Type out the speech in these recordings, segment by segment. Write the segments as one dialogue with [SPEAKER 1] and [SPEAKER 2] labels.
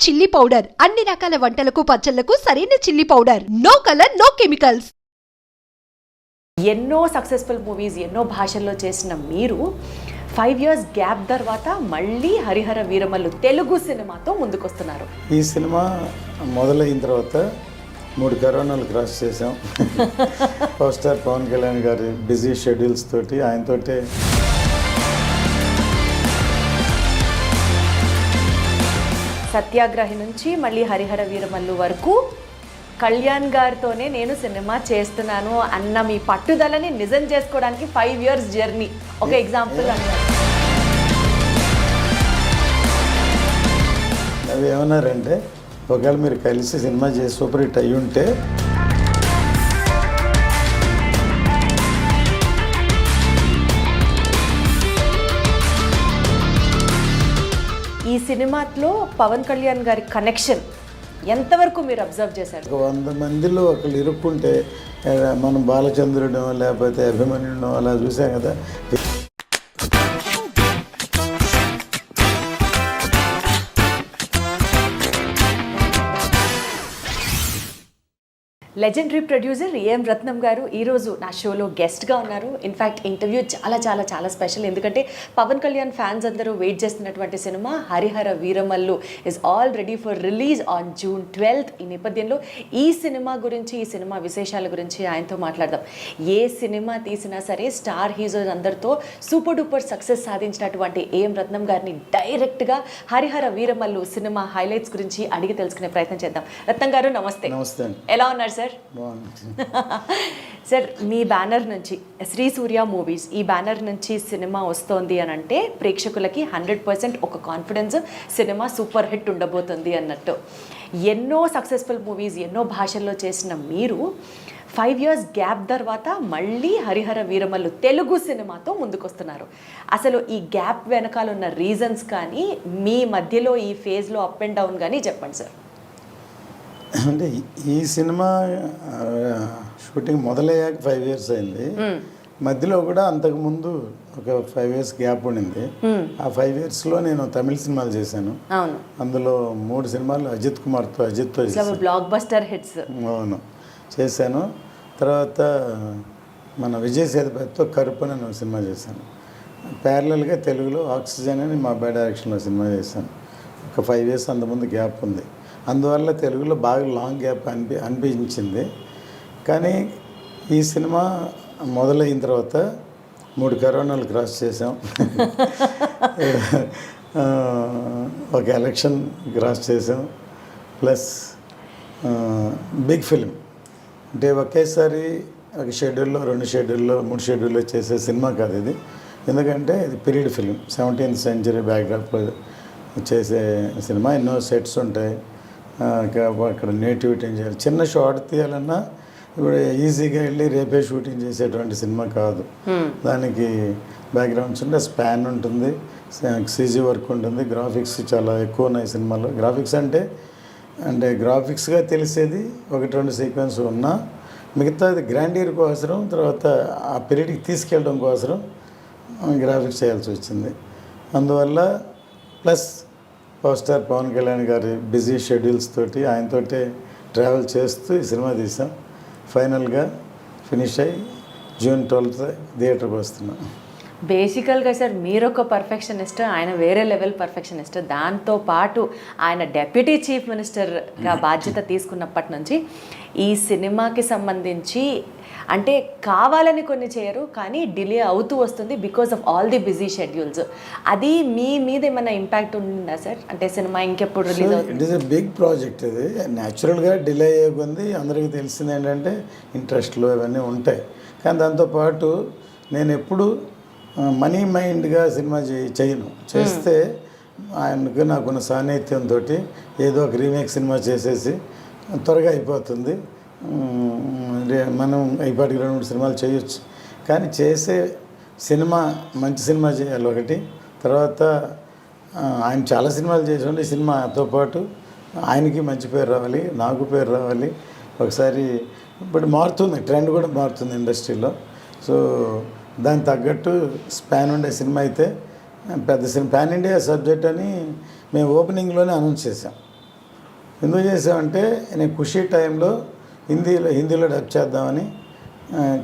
[SPEAKER 1] Chilli powder అన్ని రకాల వంటలకు పచ్చళ్లకు సరైన chilli powder. No colour no chemicals.
[SPEAKER 2] ఎన్నో సక్సెస్ఫుల్ మూవీస్ ఎన్నో భాషల్లో చేసిన మీరు 5 years గ్యాప్ తర్వాత మళ్ళీ హరిహర వీరమల్లు తెలుగు సినిమాతో ముందుకొస్తున్నారు.
[SPEAKER 3] ఈ సినిమా మొదలైన తర్వాత 3 కరోనాలు క్రాస్ చేసాం. పవర్ స్టార్ పవన్ కళ్యాణ్ గారి బిజీ షెడ్యూల్స్ తోటి ఆయనతోటే
[SPEAKER 2] సత్యాగ్రహి నుంచి మళ్ళీ హరిహర వీరమల్లు వరకు కళ్యాణ్ గారితోనే నేను సినిమా చేస్తున్నాను అన్న మీ పట్టుదలని నిజం చేసుకోవడానికి 5 years జర్నీ ఒక ఎగ్జాంపుల్ అన్నారు.
[SPEAKER 3] అవి ఏమన్నారంటే ఒకవేళ మీరు కలిసి సినిమా చేసి సూపర్ హిట్ అయ్యి ఉంటే
[SPEAKER 2] ఈ సినిమాలో పవన్ కళ్యాణ్ గారి కనెక్షన్ ఎంతవరకు మీరు అబ్జర్వ్ చేశారు?
[SPEAKER 3] 100 మందిలో ఒకళ్ళు ఇరుక్కుంటే మనం బాలచంద్రుడు లేకపోతే అభిమన్యుడు అలా చూసాం కదా.
[SPEAKER 2] లెజెండరీ ప్రొడ్యూసర్ ఏఎం రత్నం గారు ఈరోజు నా షోలో గెస్ట్గా ఉన్నారు. ఇన్ఫ్యాక్ట్ ఇంటర్వ్యూ చాలా చాలా చాలా స్పెషల్, ఎందుకంటే పవన్ కళ్యాణ్ ఫ్యాన్స్ అందరూ వెయిట్ చేస్తున్నటువంటి cinema Harihara Veeramallu is all ready for release on June 12th. ఈ నేపథ్యంలో ఈ సినిమా గురించి, ఈ సినిమా విశేషాల గురించి ఆయనతో మాట్లాడదాం. ఏ సినిమా తీసినా సరే స్టార్ హీరోస్ అందరితో సూపర్ డూపర్ సక్సెస్ సాధించినటువంటి ఏఎం రత్నం గారిని డైరెక్ట్గా హరిహర వీరమల్లు సినిమా హైలైట్స్ గురించి అడిగి తెలుసుకునే ప్రయత్నం చేద్దాం. రత్నం గారు నమస్తే.
[SPEAKER 3] నమస్తే.
[SPEAKER 2] ఎలా ఉన్నారు సార్? సార్, మీ బ్యానర్ నుంచి శ్రీ సూర్య మూవీస్, ఈ బ్యానర్ నుంచి సినిమా వస్తోంది అని అంటే ప్రేక్షకులకి 100% ఒక కాన్ఫిడెన్స్, సినిమా సూపర్ హిట్ ఉండబోతుంది అన్నట్టు. ఎన్నో సక్సెస్ఫుల్ మూవీస్ ఎన్నో భాషల్లో చేసిన మీరు 5 years గ్యాప్ తర్వాత మళ్ళీ హరిహర వీరమల్లు తెలుగు సినిమాతో ముందుకొస్తున్నారు. అసలు ఈ గ్యాప్ వెనకాల ఉన్న రీజన్స్ కానీ, మీ మధ్యలో ఈ ఫేజ్లో అప్ అండ్ డౌన్ కానీ చెప్పండి సార్.
[SPEAKER 3] అంటే ఈ సినిమా షూటింగ్ మొదలయ్యాక 5 years అయింది. మధ్యలో కూడా అంతకుముందు ఒక 5 years గ్యాప్ ఉండింది. ఆ 5 yearsలో నేను తమిళ సినిమాలు చేశాను. అందులో 3 సినిమాలు అజిత్
[SPEAKER 2] బ్లాక్ బస్టర్ హిట్స్
[SPEAKER 3] అవును చేశాను. తర్వాత మన విజయ్ సేతుపతితో కరుపు అని సినిమా చేశాను. ప్యారలల్గా తెలుగులో ఆక్సిజన్ అని మా అబ్బాయి డైరెక్షన్లో సినిమా చేశాను. ఒక 5 years అంతకుముందు గ్యాప్ ఉంది. అందువల్ల తెలుగులో బాగా లాంగ్ గ్యాప్ అనిపించింది. కానీ ఈ సినిమా మొదలైన తర్వాత 3 కరోనాలు క్రాస్ చేసాం. ఒక ఎలక్షన్ క్రాస్ చేసాం, ప్లస్ బిగ్ ఫిలిం. అంటే ఒకేసారి ఒక షెడ్యూల్లో 2 షెడ్యూల్లో 3 షెడ్యూల్లో చేసే సినిమా కాదు ఇది. ఎందుకంటే ఇది పీరియడ్ ఫిలిం, 17th century బ్యాక్డ్రాప్లో చేసే సినిమా. ఎన్నో సెట్స్ ఉంటాయి, అక్కడ నేటివిటీ చేయాలి. చిన్న షార్ట్ తీయాలన్నా ఇప్పుడు ఈజీగా వెళ్ళి రేపే షూటింగ్ చేసేటువంటి సినిమా కాదు. దానికి బ్యాక్గ్రౌండ్స్ ఉంటే స్పాన్ ఉంటుంది, సీజీ వర్క్ ఉంటుంది, గ్రాఫిక్స్ చాలా ఎక్కువ ఉన్నాయి సినిమాలో. గ్రాఫిక్స్ అంటే గ్రాఫిక్స్గా తెలిసేది 1-2 సీక్వెన్స్ ఉన్నా మిగతాది గ్రాండీర్ కోసరం, తర్వాత ఆ పీరియడ్కి తీసుకెళ్ళడం కోసరం గ్రాఫిక్స్ చేయాల్సి వచ్చింది. అందువల్ల plus power star Pawan Kalyan గారి బిజీ షెడ్యూల్స్ తోటి ఆయనతోటే ట్రావెల్ చేస్తూ ఈ సినిమా తీసాం. ఫైనల్గా ఫినిష్ అయ్యి June 12th థియేటర్కి వస్తున్నాం.
[SPEAKER 2] బేసికల్గా సార్, మీరు ఒక పర్ఫెక్షనిస్ట్, ఆయన వేరే లెవెల్ పర్ఫెక్షనిస్ట్. దాంతోపాటు ఆయన డెప్యూటీ చీఫ్ మినిస్టర్గా బాధ్యత తీసుకున్నప్పటి నుంచి ఈ సినిమాకి సంబంధించి అంటే కావాలని కొన్ని చేయరు, కానీ డిలే అవుతూ వస్తుంది because of all the busy schedules. అది మీ మీద ఏమైనా ఇంపాక్ట్ ఉందా సార్? అంటే సినిమా ఇంకెప్పుడు రిలీజ్ అవుతుంది?
[SPEAKER 3] It is a big project. ఇది న్యాచురల్గా డిలే అయ్యే కొంది అందరికీ తెలిసింది ఏంటంటే ఇంట్రెస్ట్లు ఇవన్నీ ఉంటాయి. కానీ దాంతోపాటు నేను ఎప్పుడు మనీ మైండ్గా సినిమా చేయను. చేస్తే ఆయనకు నాకున్న సాన్నిధ్యంతో ఏదో ఒక రీమేక్ సినిమా చేసేసి త్వరగా అయిపోతుంది, మనం ఇప్పటికి 2-3 సినిమాలు చేయొచ్చు. కానీ చేసే సినిమా మంచి సినిమా చేయాలి ఒకటి. తర్వాత ఆయన చాలా సినిమాలు చేసి ఈ సినిమాతో పాటు ఆయనకి మంచి పేరు రావాలి, నాకు పేరు రావాలి. ఒకసారి ఇప్పుడు మారుతుంది, ట్రెండ్ కూడా మారుతుంది ఇండస్ట్రీలో. సో దానికి తగ్గట్టు స్పాన్ ఉండే సినిమా అయితే పెద్ద సినిమా, పాన్ ఇండియా సబ్జెక్ట్ అని మేము ఓపెనింగ్లోనే అనౌన్స్ చేసాం. ఎందుకు చేసామంటే నేను ఖుషి టైంలో హిందీలో డబ్ చేద్దామని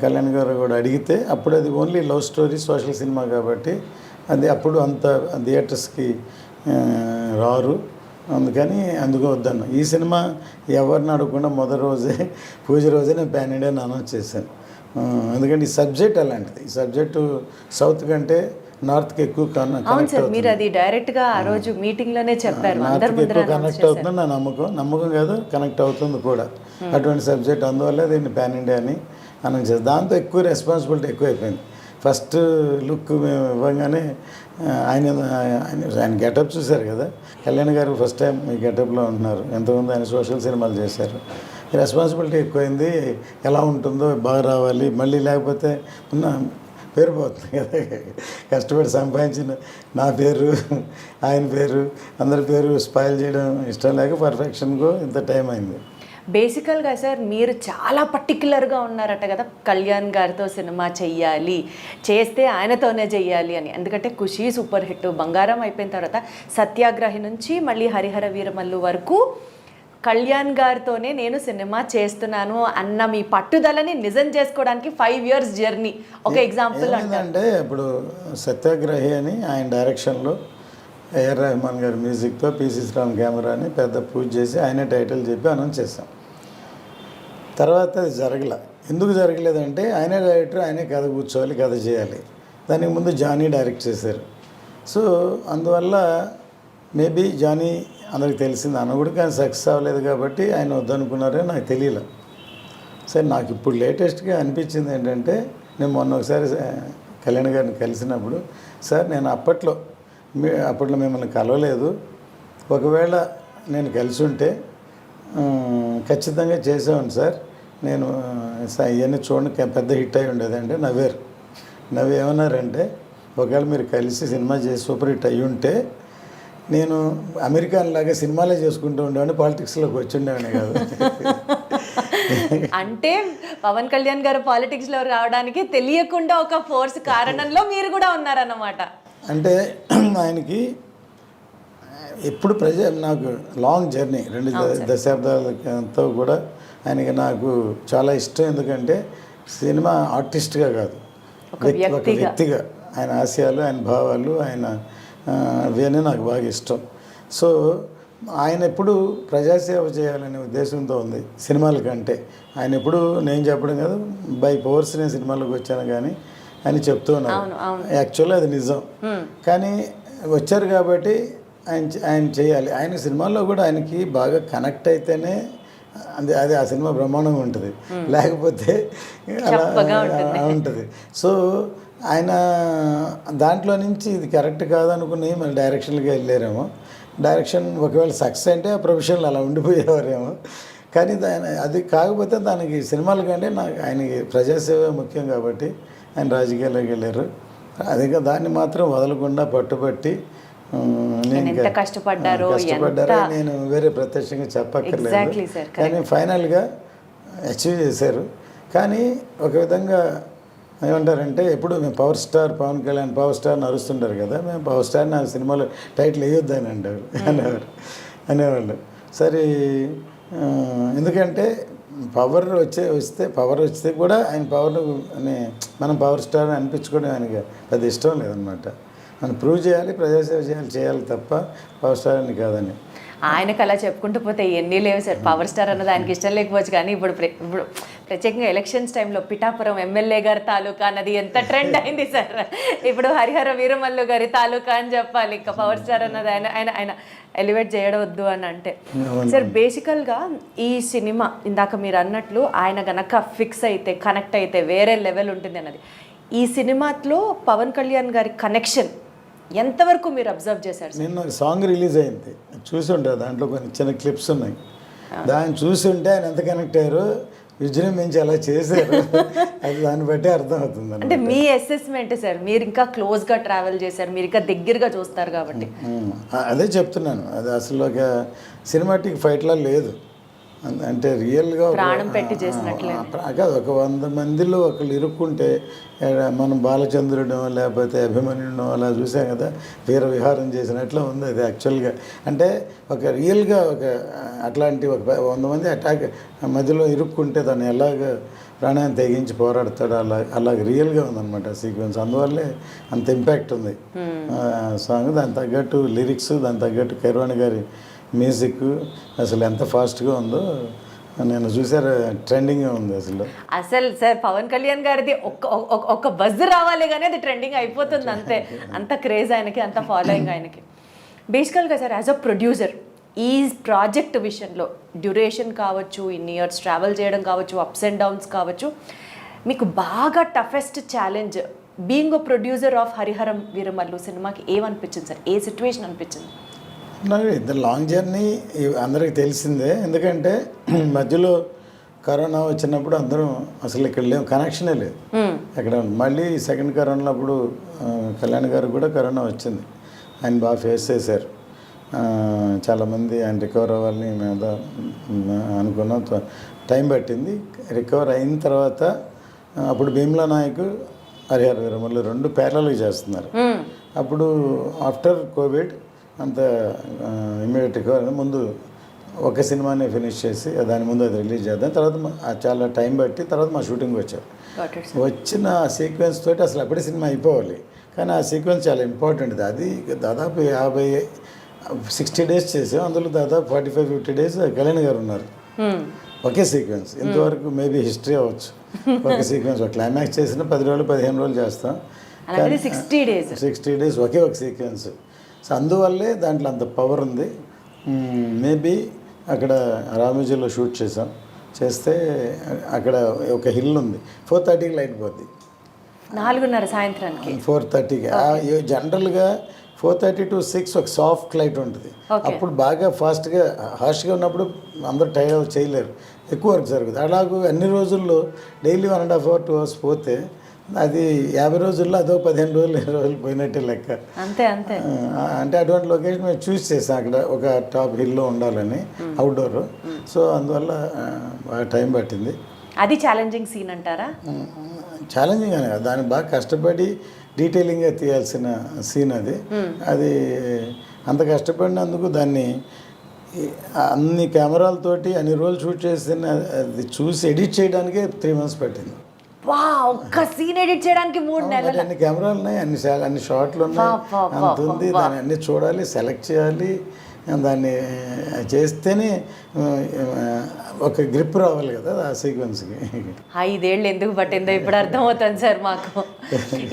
[SPEAKER 3] కళ్యాణ్ గారు కూడా అడిగితే అప్పుడు అది only love story social cinema కాబట్టి అది అప్పుడు అంత థియేటర్స్కి రారు, అందుకని అందుకు వద్దాను. ఈ సినిమా ఎవరిని అడగకుండా మొదటి రోజే పూజ రోజే నేను పాన్ ఇండియా అనౌన్స్ చేశాను. ఎందుకంటే ఈ సబ్జెక్ట్ అలాంటిది, ఈ సబ్జెక్టు సౌత్ కంటే నార్త్కి ఎక్కువ
[SPEAKER 2] అవును సార్, మీరు అది డైరెక్ట్గా ఆ రోజు మీటింగ్లోనే చెప్పారు.
[SPEAKER 3] నార్త్కి ఎక్కువ కనెక్ట్ అవుతుంది నా నమ్మకం కాదు, కనెక్ట్ అవుతుంది కూడా అటువంటి సబ్జెక్ట్. అందువల్ల దీన్ని పాన్ ఇండియా అని అనౌన్స్ చేస్తాం. దాంతో ఎక్కువ రెస్పాన్సిబిలిటీ ఎక్కువైపోయింది. ఫస్ట్ లుక్ మేము ఇవ్వగానే ఆయన గెటప్ చూశారు కదా, కళ్యాణ్ గారు ఫస్ట్ టైం ఈ గెటప్లో ఉంటున్నారు. ఎంతమంది ఆయన సోషల్ సినిమాలు చేశారు. రెస్పాన్సిబిలిటీ ఎక్కువైంది. ఎలా ఉంటుందో బాగా రావాలి, మళ్ళీ లేకపోతే ఉన్న పేరు పోతుంది కదా, కష్టపడి సంపాదించిన నా పేరు ఆయన పేరు అందరి పేరు స్పాయిల్ చేయడం ఇష్టం లేక పర్ఫెక్షన్కు ఇంత టైం అయింది.
[SPEAKER 2] బేసికల్గా సార్ మీరు చాలా పర్టికులర్గా ఉన్నారట కదా, కళ్యాణ్ గారితో సినిమా చెయ్యాలి, చేస్తే ఆయనతోనే చెయ్యాలి అని. ఎందుకంటే ఖుషి సూపర్ హిట్, బంగారం అయిపోయిన తర్వాత సత్యాగ్రహి నుంచి మళ్ళీ హరిహర వీరమల్లు వరకు కళ్యాణ్ గారితోనే నేను సినిమా చేస్తున్నాను అన్న మీ పట్టుదలని నిజం చేసుకోవడానికి 5 years జర్నీ ఒక ఎగ్జాంపుల్
[SPEAKER 3] అంటే ఇప్పుడు సత్యాగ్రహి అని ఆయన డైరెక్షన్లో ఏఆర్ రెహమాన్ గారి మ్యూజిక్తో పిసి శ్రీరామ్ కెమెరా అని పెద్ద పూజ చేసి ఆయనే టైటిల్ చెప్పి అనౌన్స్ చేస్తాం. తర్వాత అది జరగలే. ఎందుకు జరగలేదంటే ఆయనే డైరెక్టర్, ఆయనే కథ కూర్చోవాలి, కథ చేయాలి. దానికి ముందు జానీ డైరెక్ట్ చేశారు. సో అందువల్ల మేబీ జానీ అందరికి తెలిసింది అనకూడదు, కానీ సక్సెస్ అవ్వలేదు కాబట్టి ఆయన వద్దనుకున్నారని నాకు తెలియలే. సరే, నాకు ఇప్పుడు లేటెస్ట్గా అనిపించింది ఏంటంటే, నేను మొన్న ఒకసారి కళ్యాణ్ గారిని కలిసినప్పుడు, సార్ నేను అప్పట్లో మిమ్మల్ని కలవలేదు, ఒకవేళ నేను కలిసి ఉంటే ఖచ్చితంగా చేసేవాడిని సార్, నేను ఇవన్నీ చూడండి పెద్ద హిట్ అయి ఉండేది అంటే నవ్వు ఏమన్నారంటే, ఒకవేళ మీరు కలిసి సినిమా చేసి సూపర్ హిట్ అయ్యి ఉంటే నేను అమెరికన్ లాగా సినిమాలే చేసుకుంటూ ఉండేవాడిని, పాలిటిక్స్లోకి వచ్చి ఉండేవాడిని కాదు.
[SPEAKER 2] అంటే పవన్ కళ్యాణ్ గారు పాలిటిక్స్లో రావడానికి తెలియకుండా ఒక ఫోర్స్ కారణంలో మీరు కూడా ఉన్నారన్నమాట.
[SPEAKER 3] అంటే ఆయనకి ఎప్పుడు నాకు లాంగ్ జర్నీ 2 దశాబ్దాలతో కూడా ఆయనకి నాకు చాలా ఇష్టం. ఎందుకంటే సినిమా ఆర్టిస్ట్గా కాదు, ఒక వ్యక్తిగా ఆయన ఆశయాలు, ఆయన భావాలు, ఆయన అవన్నీ నాకు బాగా ఇష్టం. సో ఆయన ఎప్పుడు ప్రజాసేవ చేయాలనే ఉద్దేశంతో ఉంది సినిమాల కంటే. ఆయన ఎప్పుడు నేను చెప్పడం కాదు, బై పవర్స్ నేను సినిమాలకు వచ్చాను కానీ అని చెప్తూ ఉన్నారు. యాక్చువల్గా అది నిజం, కానీ వచ్చారు కాబట్టి ఆయన చేయాలి. ఆయన సినిమాల్లో కూడా ఆయనకి బాగా కనెక్ట్ అయితేనే అది ఆ సినిమా బ్రహ్మాండంగా ఉంటుంది, లేకపోతే అలా ఉంటుంది. సో ఆయన దాంట్లో నుంచి ఇది కరెక్ట్ కాదనుకుని మళ్ళీ డైరెక్షన్కి వెళ్ళారేమో. డైరెక్షన్ ఒకవేళ సక్సెస్ అంటే ఆ ప్రొఫెషన్లో అలా ఉండిపోయేవారేమో. కానీ అది కాకపోతే దానికి సినిమాల కంటే నాకు ఆయనకి ప్రజాసేవ ముఖ్యం కాబట్టి ఆయన రాజకీయాల్లోకి వెళ్ళారు. అదే దాన్ని మాత్రం వదలకుండా పట్టుబట్టి
[SPEAKER 2] కష్టపడ్డారో
[SPEAKER 3] నేను వేరే ప్రత్యక్షంగా చెప్పక్కర్లేదు, కానీ ఫైనల్గా అచీవ్ చేశారు. కానీ ఒక విధంగా ఏమంటారంటే, ఎప్పుడు మేము power star Pawan Kalyan power star నరుస్తుంటారు కదా, మేము పవర్ స్టార్ నా సినిమాలో టైటిల్ వేయొద్దు అని అనేవాళ్ళు. సరే, ఎందుకంటే పవర్ వస్తే కూడా ఆయన పవర్ని మనం పవర్ స్టార్ అని అనిపించుకోవడం ఆయనకి అది ఇష్టం లేదనమాట. మనం ప్రూవ్ చేయాలి, ప్రజాసేవ చేయాలి తప్ప పవర్ స్టార్ అని కాదని.
[SPEAKER 2] ఆయనకు అలా చెప్పుకుంటూ పోతే ఎన్ని లేవు సార్. పవర్ స్టార్ అన్నది ఆయనకి ఇష్టం లేకపోవచ్చు, కానీ ఇప్పుడు ప్రత్యేకంగా ఎలక్షన్స్ టైంలో పిఠాపురం ఎమ్మెల్యే గారి తాలూకా అన్నది ఎంత ట్రెండ్ అయింది సార్. ఇప్పుడు హరిహర వీరమల్లు గారి తాలూకా అని చెప్పాలి. ఇంకా పవర్ స్టార్ అన్నది ఆయన ఎలివేట్ చేయడవద్దు అని అంటే. సార్ బేసికల్గా ఈ సినిమా ఇందాక మీరు అన్నట్లు ఆయన గనక ఫిక్స్ అయితే, కనెక్ట్ అయితే వేరే లెవెల్ ఉంటుంది అన్నది. ఈ సినిమాలో పవన్ కళ్యాణ్ గారి కనెక్షన్ ఎంతవరకు మీరు అబ్జర్వ్ చేశారు?
[SPEAKER 3] నిన్న ఒక సాంగ్ రిలీజ్ అయింది, చూసి ఉంటారు. దాంట్లో కొన్ని చిన్న క్లిప్స్ ఉన్నాయి. దాన్ని చూసి ఉంటే ఆయన ఎంత కనెక్ట్ అయ్యారో, విజృంభించి అలా చేశారు, అది దాన్ని బట్టి అర్థమవుతుంది.
[SPEAKER 2] అంటే మీ అసెస్మెంట్ సార్, మీరు ఇంకా క్లోజ్గా ట్రావెల్ చేశారు, మీరు ఇంకా దగ్గరగా చూస్తారు కాబట్టి
[SPEAKER 3] అదే చెప్తున్నాను. అది అసలు ఒక సినిమాటిక్ ఫైట్లా లేదు. అంటే రియల్గా
[SPEAKER 2] ప్రాణం పెట్టి చేసినట్లే.
[SPEAKER 3] కాదు, ఒక 100 మందిలో ఒకళ్ళు ఇరుక్కుంటే మనం బాలచంద్రుడో లేకపోతే అభిమన్యుడో అలా చూసాం కదా, వీర విహారం చేసినట్లు ఉంది అది యాక్చువల్గా. అంటే ఒక రియల్గా ఒక అట్లాంటి ఒక 100 మంది అటాక్ మధ్యలో ఇరుక్కుంటే దాన్ని ఎలాగ ప్రాణాన్ని తెగించి పోరాడతాడు, అలాగ రియల్గా ఉందన్నమాట సీక్వెన్స్. అందువల్లే అంత ఇంపాక్ట్ ఉంది సాంగ్. దానికి తగ్గట్టు లిరిక్స్, దానికి తగ్గట్టు కైరవాణి గారి మ్యూజిక్ అసలు ఎంత ఫాస్ట్గా ఉందో నేను చూసారు, ట్రెండింగ్గా ఉంది అసలు.
[SPEAKER 2] సార్ పవన్ కళ్యాణ్ గారిది ఒక్క బజ్ రావాలి కానీ అది ట్రెండింగ్ అయిపోతుంది అంతే. అంత క్రేజ్ ఆయనకి, అంత ఫాలోయింగ్ ఆయనకి. బేసికల్గా సార్ యాజ్ అ ప్రొడ్యూసర్ ఈ ప్రాజెక్ట్ విషయంలో డ్యూరేషన్ కావచ్చు, ఇన్ని ఇయర్స్ ట్రావెల్ చేయడం కావచ్చు, అప్స్ అండ్ డౌన్స్ కావచ్చు, మీకు బాగా toughest challenge being a producer of Harihara Veeramallu సినిమాకి ఏమనిపించింది సార్? ఏ సిచ్యువేషన్ అనిపించింది?
[SPEAKER 3] నాకు ఇది లాంగ్ జర్నీ అందరికీ తెలిసిందే. ఎందుకంటే మధ్యలో కరోనా వచ్చినప్పుడు అందరం అసలు ఇక్కడ లేవు, కనెక్షనే లేదు ఎక్కడ. మళ్ళీ సెకండ్ కరోనా అప్పుడు కళ్యాణ్ గారు కూడా కరోనా వచ్చింది. ఆయన బాగా ఫేస్ చేశారు. చాలామంది ఆయన రికవర్ అవ్వాలని మేము అనుకున్నాం. టైం పట్టింది. రికవర్ అయిన తర్వాత అప్పుడు భీమ్లా నాయక్, హరిహర వీరమల్లు 2 ప్యారలల్గా చేస్తున్నారు. అప్పుడు ఆఫ్టర్ కోవిడ్ అంత ఇమ్మీడియట్ రికవర్ ముందు ఒక సినిమాని ఫినిష్ చేసి దాని ముందు అది రిలీజ్ చేద్దాం. తర్వాత చాలా టైం బట్టి తర్వాత మా షూటింగ్ వచ్చారు. వచ్చిన సీక్వెన్స్ తోటి అసలు అప్పుడే సినిమా అయిపోవాలి, కానీ ఆ సీక్వెన్స్ చాలా ఇంపార్టెంట్. అది దాదాపు 60 డేస్ చేసాం. అందులో దాదాపు 45-50 డేస్ కళ్యాణ్ గారు ఉన్నారు ఒకే సీక్వెన్స్. ఇంతవరకు మేబీ హిస్టరీ అవ్వచ్చు. ఒక సీక్వెన్స్ ఒక క్లైమాక్స్ చేసిన 10 రోజులు 15 రోజులు చేస్తాం. 60 డేస్ ఒకే ఒక సీక్వెన్స్. సో అందువల్లే దాంట్లో అంత పవర్ ఉంది. మేబీ అక్కడ రామోజీలో షూట్ చేస్తే అక్కడ ఒక హిల్ ఉంది. 4:30కి లైట్ పోద్ది,
[SPEAKER 2] 4:30 సాయంత్రానికి.
[SPEAKER 3] 4:30కి జనరల్గా 4:30 to 6 ఒక సాఫ్ట్ లైట్ ఉంటుంది. అప్పుడు బాగా ఫాస్ట్గా హార్ష్గా ఉన్నప్పుడు అందరూ టైర్ చేయలేరు, ఎక్కువ వర్క్ జరుగుతుంది. అలాగే అన్ని రోజుల్లో డైలీ 1.5 hours 2 hours పోతే అది 50 రోజుల్లో అదో 15 రోజులు 20 రోజులు పోయినట్టే లెక్క.
[SPEAKER 2] అంతే అంతే.
[SPEAKER 3] అంటే అటువంటి లొకేషన్ మేము చూస్ చేసాం అక్కడ ఒక టాప్ హిల్లో ఉండాలని, అవుట్డోర్. సో అందువల్ల బాగా టైం పట్టింది.
[SPEAKER 2] అది ఛాలెంజింగ్ సీన్ అంటారా?
[SPEAKER 3] ఛాలెంజింగ్ అని కాదు, దాన్ని బాగా కష్టపడి డీటెయిలింగ్గా తీయాల్సిన సీన్ అది. అది అంత కష్టపడినందుకు దాన్ని అన్ని కెమెరాలతోటి అన్ని రోజులు షూట్ చేసిన అది చూసి ఎడిట్ చేయడానికే 3 months పట్టింది.
[SPEAKER 2] ఒక్క సీన్ ఎడిట్ చేయడానికి 3 నెలలు.
[SPEAKER 3] అన్ని కెమెరాలు ఉన్నాయి, అన్ని షాట్లు ఉన్నాయి, అంత ఉంది. దాన్ని అన్ని చూడాలి, సెలెక్ట్ చేయాలి. దాన్ని చేస్తేనే ఒక గ్రిప్ రావాలి కదా ఆ సీక్వెన్స్కి.
[SPEAKER 2] 5 ఏళ్ళు ఎందుకు పట్టిందో ఇప్పుడు అర్థమవుతుంది సార్ మాకు.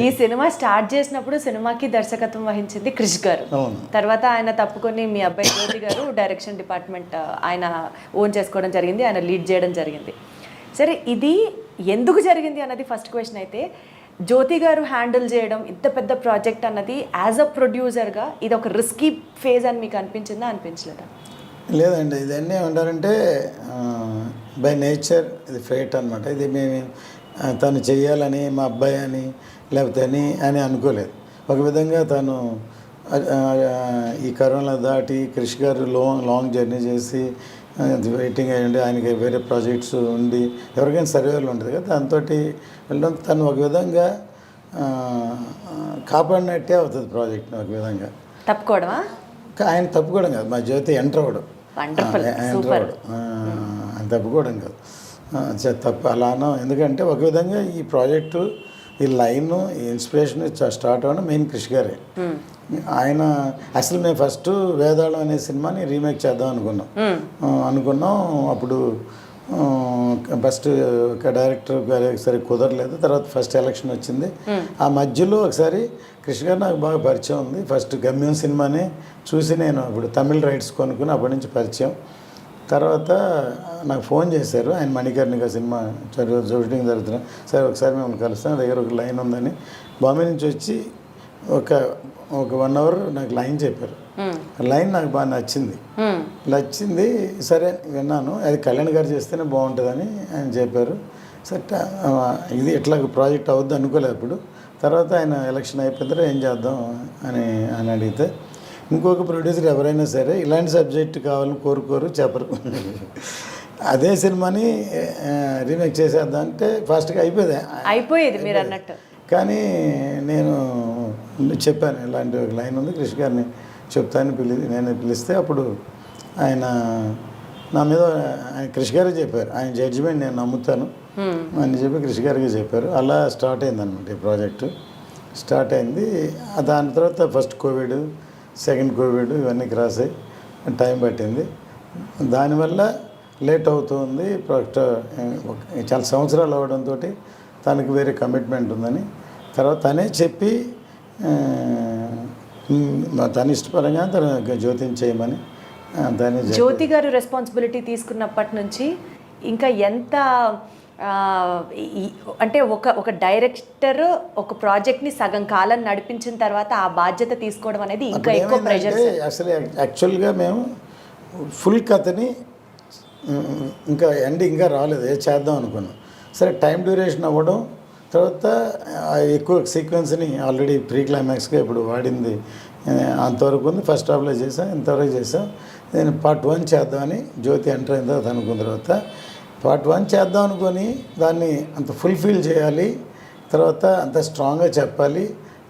[SPEAKER 2] ఈ సినిమా స్టార్ట్ చేసినప్పుడు సినిమాకి దర్శకత్వం వహించింది క్రిష్ గారు. తర్వాత ఆయన తప్పుకొని మీ అబ్బాయి జ్యోతి గారు డైరెక్షన్ డిపార్ట్మెంట్ ఆయన ఓన్ చేసుకోవడం జరిగింది, ఆయన లీడ్ చేయడం జరిగింది. సరే, ఇది ఎందుకు జరిగింది అన్నది ఫస్ట్ క్వశ్చన్ అయితే, జ్యోతి గారు హ్యాండిల్ చేయడం ఇంత పెద్ద ప్రాజెక్ట్ అన్నది యాజ్ అ ప్రొడ్యూసర్గా ఇది ఒక రిస్కీ ఫేజ్ అని మీకు అనిపించిందా, అనిపించలేదా?
[SPEAKER 3] లేదండి, ఇదన్నీ ఏమంటారంటే బై నేచర్ ఇది ఫేట్ అనమాట. ఇది మేము తను చెయ్యాలని మా అబ్బాయి అని లేకపోతే అని అనుకోలేదు. ఒక విధంగా తను ఈ కరోనా దాటి క్రిష్ గారు లాంగ్ జర్నీ చేసి వెయిటింగ్ అయ్యండి, ఆయనకి వేరే ప్రాజెక్ట్స్ ఉండి ఎవరికైనా సర్వేలు ఉంటుంది కదా, దాంతో వెళ్ళడం తను ఒక విధంగా కాపాడినట్టే అవుతుంది ప్రాజెక్ట్ని. ఒక విధంగా
[SPEAKER 2] తప్పుకోవడమా?
[SPEAKER 3] ఆయన తప్పుకోవడం కాదు, మా జ్యోతి ఎంటర్ అవ్వడం, తప్పుకోవడం కాదు, తప్పు అలానో. ఎందుకంటే ఒక విధంగా ఈ ప్రాజెక్టు ఈ లైన్ ఈ ఇన్స్పిరేషన్ స్టార్ట్ అవ్వడం మెయిన్ క్రిష్ గారే. ఆయన అసలు మేము ఫస్ట్ వేదాళం అనే సినిమాని రీమేక్ చేద్దాం అనుకున్నాం. అప్పుడు ఫస్ట్ డైరెక్టర్ ఒకసారి కుదరలేదు. తర్వాత ఫస్ట్ ఎలక్షన్ వచ్చింది. ఆ మధ్యలో ఒకసారి కృష్ణ గారు నాకు బాగా పరిచయం ఉంది. ఫస్ట్ గమ్యం సినిమాని చూసి నేను ఇప్పుడు తమిళ రైట్స్ కొనుక్కుని అప్పటి నుంచి పరిచయం. తర్వాత నాకు ఫోన్ చేశారు ఆయన, మణికర్ణిక సినిమా షూటింగ్ జరుగుతున్నా, సరే ఒకసారి మిమ్మల్ని కలుస్తాను, దగ్గర ఒక లైన్ ఉందని. బాంబే నుంచి వచ్చి ఒక 1 hour నాకు లైన్ చెప్పారు. లైన్ నాకు బాగా నచ్చింది. సరే విన్నాను, అది కళ్యాణ్ గారు చేస్తేనే బాగుంటుందని ఆయన చెప్పారు. సరే ఇది ఇట్లా ప్రాజెక్ట్ అవుద్ది అనుకోలేదు అప్పుడు. తర్వాత ఆయన ఎలక్షన్ అయిపోయిన తర్వాత ఏం చేద్దాం అని అడిగితే, ఇంకొక ప్రొడ్యూసర్ ఎవరైనా సరే ఇలాంటి సబ్జెక్ట్ కావాలని కోరుకోరు, చెప్పరు. అదే సినిమాని రీమేక్ చేసేద్దాం అంటే ఫాస్ట్గా
[SPEAKER 2] అయిపోయేది మీరు అన్నట్టు.
[SPEAKER 3] కానీ నేను చెప్పాను ఇలాంటి ఒక లైన్ ఉంది కృష్ణ గారిని చెప్తాను నేను పిలిస్తే అప్పుడు ఆయన నా మీద కృష్ణ గారే చెప్పారు, ఆయన జడ్జిమెంట్ నేను నమ్ముతాను అని చెప్పి కృష్ణ గారికి చెప్పారు. అలా స్టార్ట్ అయింది అనమాట ఈ ప్రాజెక్టు. స్టార్ట్ అయింది. దాని తర్వాత ఫస్ట్ కోవిడ్, సెకండ్ కోవిడ్ ఇవన్నీ క్రాస్ అయ్యి టైం పట్టింది. దానివల్ల లేట్ అవుతుంది ప్రాజెక్ట్. చాలా సంవత్సరాలు అవ్వడంతో తనకి వేరే కమిట్మెంట్ ఉందని తర్వాత తనే చెప్పి తన ఇష్టపరంగా తన జ్యోతిని చేయమని దాన్ని
[SPEAKER 2] జ్యోతి గారు రెస్పాన్సిబిలిటీ తీసుకున్నప్పటి నుంచి ఇంకా ఎంత అంటే ఒక డైరెక్టర్ ఒక ప్రాజెక్ట్ని సగం కాలం నడిపించిన తర్వాత ఆ బాధ్యత తీసుకోవడం అనేది ఇంకా ఎక్కువ ప్రెషర్.
[SPEAKER 3] అసలు యాక్చువల్గా మేము ఫుల్ కథని ఇంకా ఇంకా రాలేదు, చేద్దాం అనుకున్నాం. సరే టైం డ్యూరేషన్ అవ్వడం, తర్వాత ఎక్కువ సీక్వెన్స్ని ఆల్రెడీ ప్రీ క్లైమాక్స్గా ఇప్పుడు వాడింది అంతవరకు ఉంది. ఫస్ట్ హాఫ్లో చేసాం, ఇంతవరకు చేసాం. నేను పార్ట్ 1 చేద్దామని జ్యోతి ఎంటర్ అయిన తర్వాత అనుకున్న తర్వాత పార్ట్ 1 చేద్దాం అనుకొని దాన్ని అంత ఫుల్ఫిల్ చేయాలి, తర్వాత అంత స్ట్రాంగ్గా చెప్పాలి,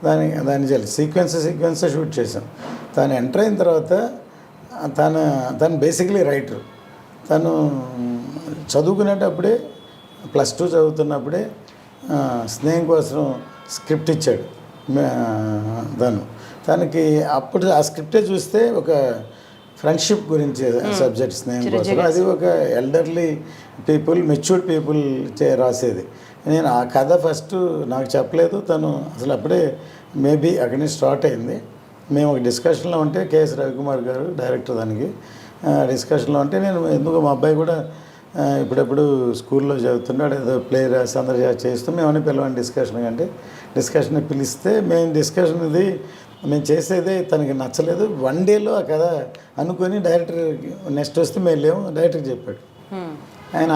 [SPEAKER 3] దాన్ని చేయాలి. సీక్వెన్స్ షూట్ చేసాం. తను ఎంటర్ అయిన తర్వాత తను బేసిక్లీ రైటర్. తను చదువుకునేటప్పుడే +2 చదువుతున్నప్పుడే స్నేహం కోసం స్క్రిప్ట్ ఇచ్చాడు తనకి. అప్పుడు ఆ స్క్రిప్టే చూస్తే ఒక ఫ్రెండ్షిప్ గురించి సబ్జెక్ట్ స్నేహం కోసం, అది ఒక ఎల్డర్లీ పీపుల్, మెచ్యూర్డ్ పీపుల్ రాసేది. నేను ఆ కథ ఫస్ట్ నాకు చెప్పలేదు తను, అసలు అప్పుడే మేబీ అక్కడి నుంచి స్టార్ట్ అయింది. మేము ఒక డిస్కషన్లో ఉంటే కేఎస్ రవికుమార్ గారు డైరెక్టర్, దానికి డిస్కషన్లో ఉంటే నేను ఎందుకు మా అబ్బాయి కూడా ఇప్పుడెప్పుడు స్కూల్లో చదువుతున్నాడు, ఏదో ప్లే రాసి అందరూ చేస్తూ మేమని పిలవండి డిస్కషన్ పిలిస్తే డిస్కషన్ ఇది మేము చేసేదే తనకి నచ్చలేదు. 1 డేలో ఆ కథ అనుకొని డైరెక్టర్ నెక్స్ట్ వస్తే మేము లేము డైరెక్టర్కి చెప్పాడు. ఆయన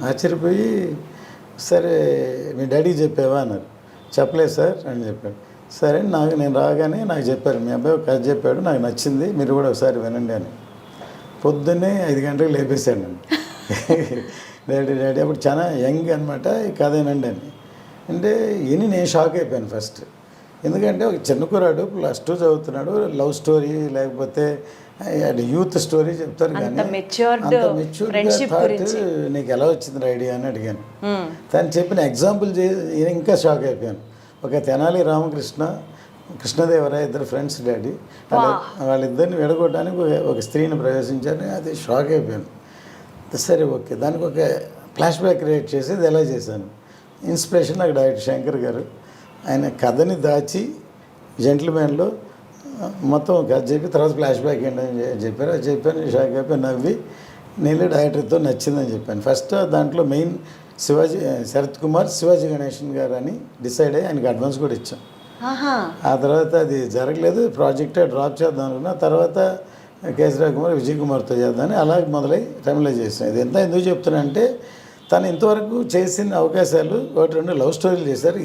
[SPEAKER 3] ఆశ్చర్యపోయి సరే మీ డాడీకి చెప్పావా అన్నారు. చెప్పలేదు సార్ అని చెప్పాడు. సరే నేను రాగానే నాకు చెప్పారు, మీ అబ్బాయి ఒక కథ చెప్పాడు, నాకు నచ్చింది, మీరు కూడా ఒకసారి వినండి అని. పొద్దున్నే 5 గంటలకు లేపేశాడు నన్ను. డాడీ అప్పుడు చాలా యంగ్ అనమాట, ఈ కథ వినండి అని అంటే నేను షాక్ అయిపోయాను ఫస్ట్. ఎందుకంటే ఒక చిన్న కుర్రాడు +2 చదువుతున్నాడు, లవ్ స్టోరీ లేకపోతే యూత్ స్టోరీ చెప్తారు, కానీ అంత మెచ్యూర్డ్గా నీకు ఎలా వచ్చింది ఐడియా అని అడిగాను. తను చెప్పిన ఎగ్జాంపుల్ ఇంకా షాక్ అయిపోయాను. ఒక తెనాలి రామకృష్ణ, కృష్ణదేవరాయ ఇద్దరు ఫ్రెండ్స్ డాడీ, వాళ్ళిద్దరిని విడగొట్టడానికి ఒక స్త్రీని ప్రవేశించారని అది షాక్ అయిపోయాను. సరే ఓకే, దానికి ఒక ఫ్లాష్ బ్యాక్ క్రియేట్ చేసి ఇది ఎలా చేశాను. ఇన్స్పిరేషన్ నాకు డైరెక్టర్ శంకర్ గారు, ఆయన కథని దాచి జెంటిల్మెన్లో మొత్తం కథ చెప్పి తర్వాత ఫ్లాష్ బ్యాక్ ఏంటని చెప్పారు. అది చెప్పాను, షాక్ అయిపోయి నవ్వి నేను డైరెక్టర్తో నచ్చిందని చెప్పాను. ఫస్ట్ దాంట్లో మెయిన్ శరత్ కుమార్, శివాజీ గణేషన్ గారు అని డిసైడ్ అయ్యి ఆయనకి అడ్వాన్స్ కూడా ఇచ్చాం. ఆ తర్వాత అది జరగలేదు, ప్రాజెక్టే డ్రాప్ చేద్దాం అనుకున్నా. తర్వాత కేసీఆర్ కుమార్, విజయ్ కుమార్తో చేద్దామని అలా మొదలై టైంలో చేసాను. ఇది ఎందుకు చెప్తున్నానంటే తను ఇంతవరకు చేసిన అవకాశాలు 1-2 లవ్ స్టోరీలు చేశారు.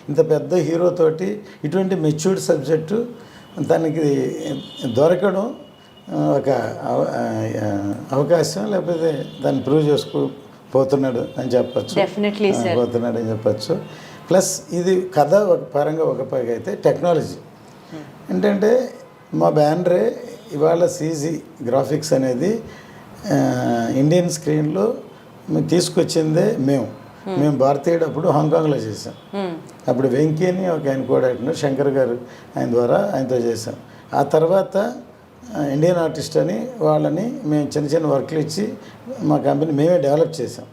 [SPEAKER 3] ఇంత పెద్ద హీరోతోటి ఇటువంటి మెచ్యూర్డ్ సబ్జెక్టు తనకి దొరకడం ఒక అవకాశం, లేకపోతే దాన్ని ప్రూవ్ పోతున్నాడు అని చెప్పచ్చు, పోతున్నాడు అని చెప్పచ్చు. ప్లస్ ఇది కథ ఒక పరంగా ఒక పైగా అయితే టెక్నాలజీ ఏంటంటే మా బ్యానరే ఇవాళ CG గ్రాఫిక్స్ అనేది ఇండియన్ స్క్రీన్లో తీసుకొచ్చిందే మేము భారతీయుడు హాంకాంగ్లో చేసాం. అప్పుడు వెంకీ అని ఒక ఆయన కోఆర్డినేటర్ శంకర్ గారు, ఆయన ద్వారా ఆయనతో చేసాం. ఆ తర్వాత ఇండియన్ ఆర్టిస్ట్ అని వాళ్ళని మేము చిన్న వర్క్లు ఇచ్చి మా కంపెనీ మేమే డెవలప్ చేసాం.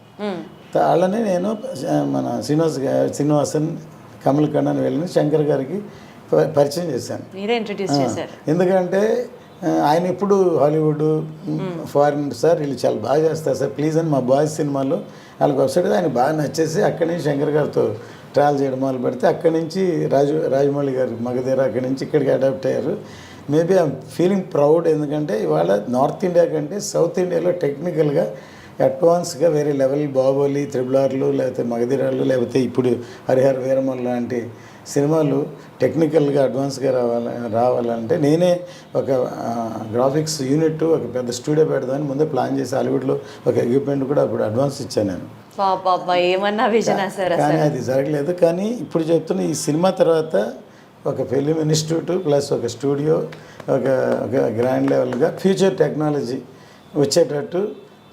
[SPEAKER 3] వాళ్ళని నేను మన శ్రీనివాసన్, కమల్ కണ്ണన్ వెళ్ళి శంకర్ గారికి పరిచయం చేశాను. ఎందుకంటే ఆయన ఇప్పుడు హాలీవుడ్, ఫారిన్ సార్ వీళ్ళు చాలా బాగా చేస్తారు సార్ ప్లీజ్ అని మా బాయ్స్ సినిమాలో వాళ్ళకి వెబ్సైట్ ఆయన బాగా నచ్చేసి అక్కడి నుంచి శంకర్ గారితో ట్రావెల్ చేయడం మొదలు పెడితే అక్కడి నుంచి రాజమౌళి గారు మగధీర అక్కడి నుంచి ఇక్కడికి అడాప్ట్ అయ్యారు. మేబీ ఐఎమ్ ఫీలింగ్ ప్రౌడ్, ఎందుకంటే ఇవాళ నార్త్ ఇండియా కంటే సౌత్ ఇండియాలో టెక్నికల్గా అడ్వాన్స్గా వేరే లెవెల్ బాహుబలి, 3Rలు లేకపోతే మగధీరాలు లేకపోతే ఇప్పుడు హరిహర వీరమల్ లాంటి సినిమాలు టెక్నికల్గా అడ్వాన్స్గా రావాలంటే నేనే ఒక గ్రాఫిక్స్ యూనిట్ ఒక పెద్ద స్టూడియో పెడదామని ముందే ప్లాన్ చేసి హాలీవుడ్లో ఒక ఎక్విప్మెంట్ కూడా అప్పుడు అడ్వాన్స్ ఇచ్చాను నేను.
[SPEAKER 2] బాబా ఏమన్నా విజనా సార్.
[SPEAKER 3] కానీ అది జరగలేదు. కానీ ఇప్పుడు చెప్తున్న ఈ సినిమా తర్వాత ఒక ఫిలిం ఇన్స్టిట్యూట్ ప్లస్ ఒక స్టూడియో ఒక ఒక గ్రాండ్ లెవెల్గా ఫ్యూచర్ టెక్నాలజీ వచ్చేటట్టు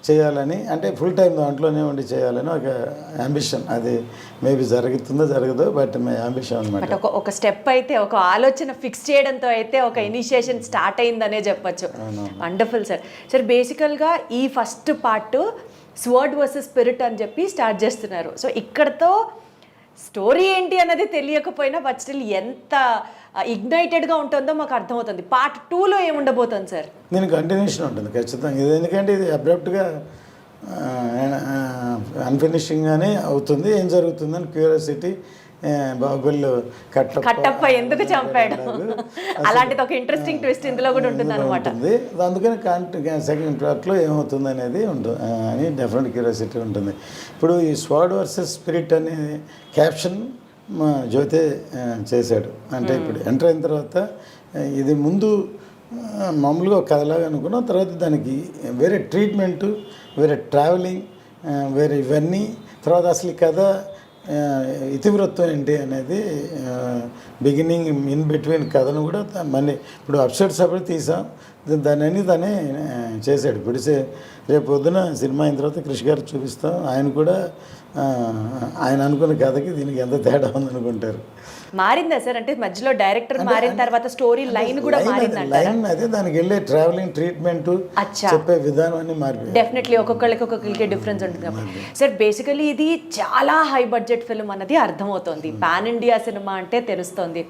[SPEAKER 3] చేయాలని, అంటే ఫుల్ టైం దాంట్లోనే ఉండి చేయాలని ఒక అంబిషన్. అది మేబీ జరుగుతుందో జరగదో, బట్ మై అంబిషన్ అనమాట.
[SPEAKER 2] బట్ ఒక స్టెప్ అయితే, ఒక ఆలోచన ఫిక్స్ చేయడంతో అయితే ఒక ఇనిషియేషన్ స్టార్ట్ అయిందనే చెప్పచ్చు. Wonderful sir. సార్ బేసికల్గా ఈ first part sword versus spirit అని చెప్పి స్టార్ట్ చేస్తున్నారు. సో ఇక్కడతో స్టోరీ ఏంటి అన్నది తెలియకపోయినా బట్ స్టిల్ ఎంత ఇగ్నైటెడ్గా ఉంటుందో మాకు అర్థమవుతుంది. పార్ట్ 2లో ఏముండబోతుంది సార్?
[SPEAKER 3] దీనికి కంటిన్యూషన్ ఉంటుంది ఖచ్చితంగా. ఇది ఎందుకంటే ఇది అబ్రప్ట్గా అన్ఫినిషింగ్గానే అవుతుంది. ఏం జరుగుతుందని క్యూరియాసిటీ. బాహుబలి
[SPEAKER 2] కట్టప్ప ఎందుకు చంపాడు అలాంటిది ఒక ఇంట్రెస్టింగ్ ట్విస్ట్ ఇందులో కూడా ఉంటుంది అనమాట.
[SPEAKER 3] అందుకని సెకండ్ పార్ట్లో ఏమవుతుంది అనేది ఉంటుంది అని డెఫినెట్ క్యూరియాసిటీ ఉంటుంది. ఇప్పుడు ఈ స్వాడ్ వర్సెస్ స్పిరిట్ అనే క్యాప్షన్ మా జ్యోతే చేశాడు. అంటే ఇప్పుడు ఎంటర్ అయిన తర్వాత ఇది ముందు మామూలుగా ఒక కథలాగా అనుకున్నాం, తర్వాత దానికి వేరే ట్రీట్మెంటు, వేరే ట్రావెలింగ్, వేరే ఇవన్నీ, తర్వాత అసలు ఈ కథ ఇతివృత్తం ఏంటి అనేది బిగినింగ్ ఇన్ బిట్వీన్ కథను కూడా మళ్ళీ ఇప్పుడు అప్సెట్స్ అప్పుడు తీసాం. దాన్ని తనే చేశాడు. ఇప్పుడు రేపు పొద్దున సినిమా అయిన తర్వాత కృషి గారు చూపిస్తాం. ఆయన కూడా ఆయన అనుకున్న కథకి దీనికి ఎంత తేడా ఉందనుకుంటారు.
[SPEAKER 2] మారిందా సార్? అంటే మధ్యలో డైరెక్టర్ మారిన తర్వాత స్టోరీ లైన్ కూడా మారిందంట.
[SPEAKER 3] లైన్ అదే, దానికి వెళ్ళే ట్రావెలింగ్ ట్రీట్మెంట్ చెప్పే విధానం అన్ని మారిపోయింది.
[SPEAKER 2] డెఫినెట్లీ ఒక్కొక్కరికి డిఫరెన్స్ ఉంటుంది కాబట్టి. సార్ బేసికలీ ఇది చాలా హై బడ్జెట్ ఫిల్మ్ అన్నది అర్థమవుతుంది. పాన్ ఇండియా సినిమా అంటే తెలుస్తుంది.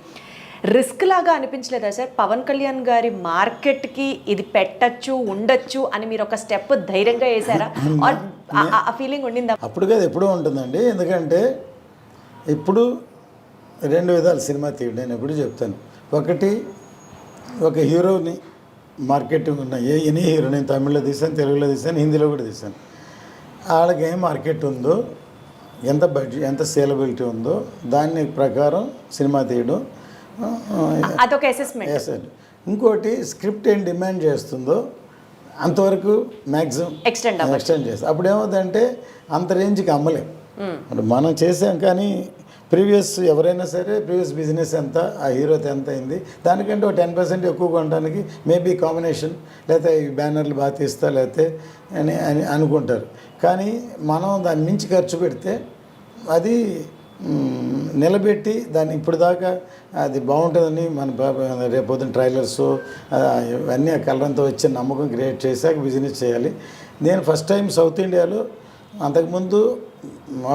[SPEAKER 2] రిస్క్ లాగా అనిపించలేదా సార్? పవన్ కళ్యాణ్ గారి మార్కెట్కి ఇది పెట్టచ్చు ఉండొచ్చు అని మీరు ఒక స్టెప్ ధైర్యంగా వేసారా? ఆ ఫీలింగ్ ఉండిందా?
[SPEAKER 3] అప్పుడు కాదు, ఎప్పుడూ ఉంటుందండి. ఎందుకంటే ఇప్పుడు రెండు విధాలు సినిమా తీయడం నేను ఎప్పుడు చెప్తాను. ఒకటి, ఒక హీరోని మార్కెటింగ్ ఉన్న ఎనీ హీరో, నేను తమిళ్లో తీసాను, తెలుగులో తీసాను, హిందీలో కూడా తీసాను. వాళ్ళకి ఏం మార్కెట్ ఉందో, ఎంత బడ్జెట్, ఎంత సేలబిలిటీ ఉందో దాని ప్రకారం సినిమా తీయడం
[SPEAKER 2] అదొక అసెస్మెంట్.
[SPEAKER 3] ఇంకోటి, స్క్రిప్ట్ ఏం డిమాండ్ చేస్తుందో అంతవరకు మ్యాక్సిమం ఎక్స్టెండ్ చేస్తాం. అప్పుడు ఏమవుతుందంటే అంత రేంజ్కి అమ్మలేం. మనం చేసాం, కానీ ప్రీవియస్ ఎవరైనా సరే ప్రీవియస్ బిజినెస్ ఎంత, ఆ హీరోతో ఎంత అయింది, దానికంటే ఒక 10% ఎక్కువ కొనడానికి మేబీ కాంబినేషన్, లేకపోతే ఈ బ్యానర్లు బాగా తీస్తా లేకపోతే అని అనుకుంటారు. కానీ మనం దాన్ని మించి ఖర్చు పెడితే అది నిలబెట్టి దాన్ని ఇప్పుడు దాకా అది బాగుంటుందని మన రేపొద్దున ట్రైలర్స్ ఇవన్నీ ఆ కలరంతో వచ్చే నమ్మకం క్రియేట్ చేశాక బిజినెస్ చేయాలి. నేను ఫస్ట్ టైం సౌత్ ఇండియాలో, అంతకుముందు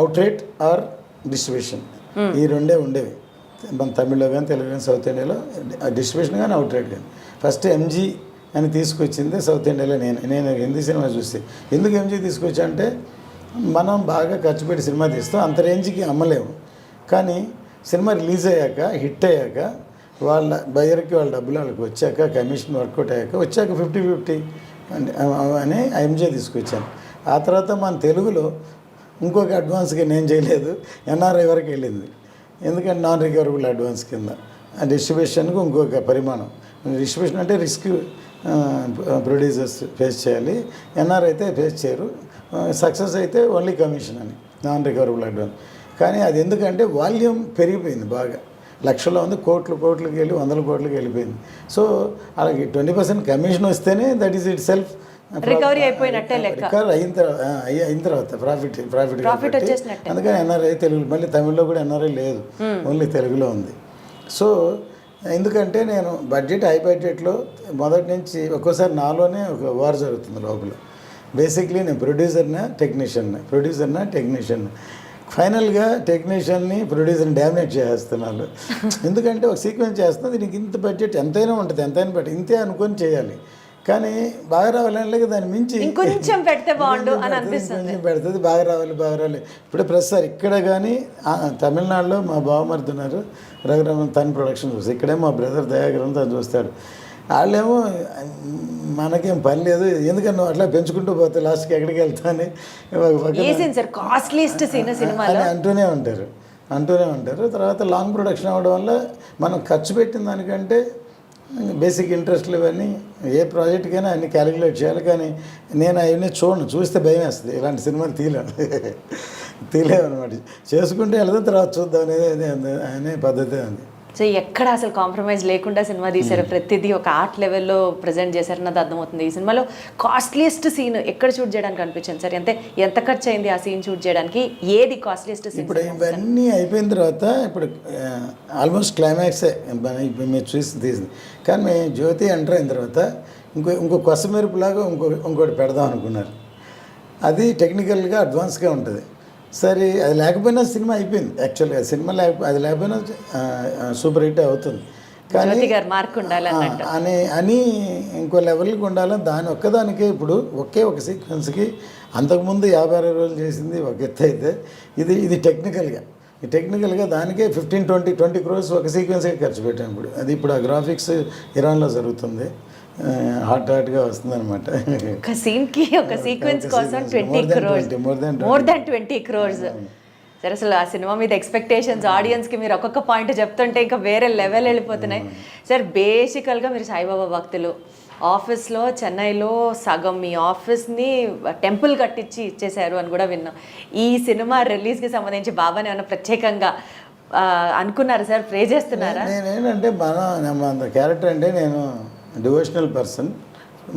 [SPEAKER 3] అవుట్రేట్ ఆర్ డిస్ట్రిబ్యూషన్ ఈ రెండే ఉండేవి. మన తమిళ్లో కానీ తెలుగు కానీ సౌత్ ఇండియాలో డిస్ట్రిబ్యూషన్ కానీ అవుట్రేట్ కానీ. ఫస్ట్ ఎంజీ అని తీసుకొచ్చింది సౌత్ ఇండియాలో. నేను హిందీ సినిమా చూసి ఎందుకు ఎంజీ తీసుకొచ్చా అంటే, మనం బాగా ఖర్చు పెట్టి సినిమా తీస్తాం, అంత రేంజ్కి అమ్మలేము. కానీ సినిమా రిలీజ్ అయ్యాక, హిట్ అయ్యాక, వాళ్ళ బయర్కి వాళ్ళ డబ్బులు వాళ్ళకి వచ్చాక, కమిషన్ వర్కౌట్ అయ్యాక వచ్చాక 50-50 అని ఎంజే తీసుకొచ్చాను. ఆ తర్వాత మన తెలుగులో ఇంకొక అడ్వాన్స్గా నేను చేయలేదు, ఎన్ఆర్ఐ వరకు వెళ్ళింది. ఎందుకంటే నాన్ రికవరబుల్ అడ్వాన్స్ కింద డిస్ట్రిబ్యూషన్కి ఇంకొక పరిమాణం. డిస్ట్రిబ్యూషన్ అంటే రిస్క్ ప్రొడ్యూసర్స్ ఫేస్ చేయాలి, ఎన్ఆర్ అయితే ఫేస్ చేయరు. సక్సెస్ అయితే ఓన్లీ కమిషన్ అని నాన్ రికవరబుల్ అడ్వాన్స్. కానీ అది ఎందుకంటే వాల్యూమ్ పెరిగిపోయింది బాగా, లక్షల్లో ఉంది, కోట్లకి వెళ్ళి 100 కోట్లకి వెళ్ళిపోయింది. సో అలాగే 20% కమిషన్ వస్తేనే that is it self
[SPEAKER 2] recovery అయిపోయినట్టే లెక్క.
[SPEAKER 3] రికవర్ అయిన తర్వాత ప్రాఫిట్
[SPEAKER 2] వచ్చేసినట్టే.
[SPEAKER 3] అందుకని ఎన్ఆర్ఐ తెలుగు, మళ్ళీ తమిళ్లో కూడా ఎన్ఆర్ఐ లేదు, ఓన్లీ తెలుగులో ఉంది. సో ఎందుకంటే నేను బడ్జెట్ హై బడ్జెట్లో మొదటి నుంచి ఒక్కోసారి నాలోనే ఒక వార్ జరుగుతుంది లోపల. బేసిక్లీ నేను ప్రొడ్యూసర్నా టెక్నీషియన్, ఫైనల్గా టెక్నీషియన్ని ప్రొడ్యూసర్ని డామినేట్ చేస్తున్నాను. ఎందుకంటే ఒక సీక్వెన్స్ చేస్తున్నా, దీనికి ఇంత బడ్జెట్ ఎంతైనా ఉంటుంది, ఎంతైనా బట్టి ఇంతే అనుకొని చేయాలి. కానీ బాగా రావాలని దాన్ని మించి
[SPEAKER 2] ఇంకొంచెం పెడితే బాగుండు అని అనిపిస్తుంది.
[SPEAKER 3] పెడుతుంది, బాగా రావాలి. ఇప్పుడు ప్రస్తుతం ఇక్కడ కానీ తమిళనాడులో మా బావమరిది ఉన్నారు, రఘురామన్, తన ప్రొడక్షన్ చూసి, ఇక్కడే మా బ్రదర్ దయాకరన్ తను చూస్తాడు. వాళ్ళేమో మనకేం పని లేదు, ఎందుకని నువ్వు అట్లా పెంచుకుంటూ పోతే లాస్ట్కి ఎక్కడికి వెళ్తా అని
[SPEAKER 2] అంటూనే
[SPEAKER 3] ఉంటారు. అంటూనే ఉంటారు. తర్వాత లాంగ్ ప్రొడక్షన్ అవ్వడం వల్ల మనం ఖర్చు పెట్టిన దానికంటే బేసిక్ ఇంట్రెస్ట్లు ఇవన్నీ ఏ ప్రాజెక్ట్కైనా అన్ని క్యాలిక్యులేట్ చేయాలి. కానీ నేను అవన్నీ చూస్తే భయం వేస్తుంది. ఇలాంటి సినిమాలు తీలేము అనమాట. చేసుకుంటే వెళ్తే తర్వాత చూద్దాం అనే పద్ధతే ఉంది.
[SPEAKER 2] సో ఎక్కడ అసలు కాంప్రమైజ్ లేకుండా సినిమా తీశారు, ప్రతిదీ ఒక ఆర్ట్ లెవెల్లో ప్రజెంట్ చేశారన్నది అర్థమవుతుంది. ఈ సినిమాలో కాస్ట్లీయెస్ట్ సీన్ ఎక్కడ షూట్ చేయడానికి అనిపించింది సార్? ఎంత ఖర్చు అయింది ఆ సీన్ షూట్ చేయడానికి? ఏది కాస్ట్లీయెస్ట్ సీన్?
[SPEAKER 3] ఇప్పుడు ఇవన్నీ అయిపోయిన తర్వాత ఇప్పుడు ఆల్మోస్ట్ క్లైమాక్సే ఇప్పుడు మీరు తీసింది. కానీ మేము జ్యోతి ఎంటర్ అయిన తర్వాత ఇంకో కొసమెరుపులాగా ఇంకోటి పెడదాం అనుకున్నారు. అది టెక్నికల్గా అడ్వాన్స్గా ఉంటుంది. సరే అది లేకపోయినా సినిమా అయిపోయింది. యాక్చువల్గా సినిమా అది లేకపోయినా సూపర్ హిట్ అవుతుంది. కానీ
[SPEAKER 2] మార్క్ ఉండాలి
[SPEAKER 3] అని ఇంకో లెవెల్కి ఉండాలని దాని ఒక్కదానికే ఇప్పుడు ఒక సీక్వెన్స్కి అంతకుముందు 50-60 రోజులు చేసింది ఒక ఎత్తు అయితే ఇది టెక్నికల్గా దానికే 15-20 crores ఒక సీక్వెన్స్కి ఖర్చు పెట్టాం. ఇప్పుడు ఆ గ్రాఫిక్స్ ఇరాన్లో జరుగుతుంది. హాట్గా వస్తుంది అనమాట.
[SPEAKER 2] ఒక సీన్కి ఒక సీక్వెన్స్ కోసం 20 crores, మోర్ దాన్ 20 crores. సరే, అసలు ఆ సినిమా మీద ఎక్స్పెక్టేషన్స్ ఆడియన్స్కి మీరు ఒక్కొక్క పాయింట్ చెప్తుంటే ఇంకా వేరే లెవెల్ వెళ్ళిపోతున్నాయి సార్. బేసికల్గా మీరు సాయిబాబా భక్తులు. ఆఫీస్లో చెన్నైలో సగం మీ ఆఫీస్ని టెంపుల్ కట్టించి ఇచ్చేశారు అని కూడా విన్నాం. ఈ సినిమా రిలీజ్కి సంబంధించి బాబాని ఏమైనా ప్రత్యేకంగా అనుకున్నారు సార్? ప్రే చేస్తున్నారా?
[SPEAKER 3] నేనేంటంటే మన క్యారెక్టర్ అంటే నేను డివోషనల్ పర్సన్.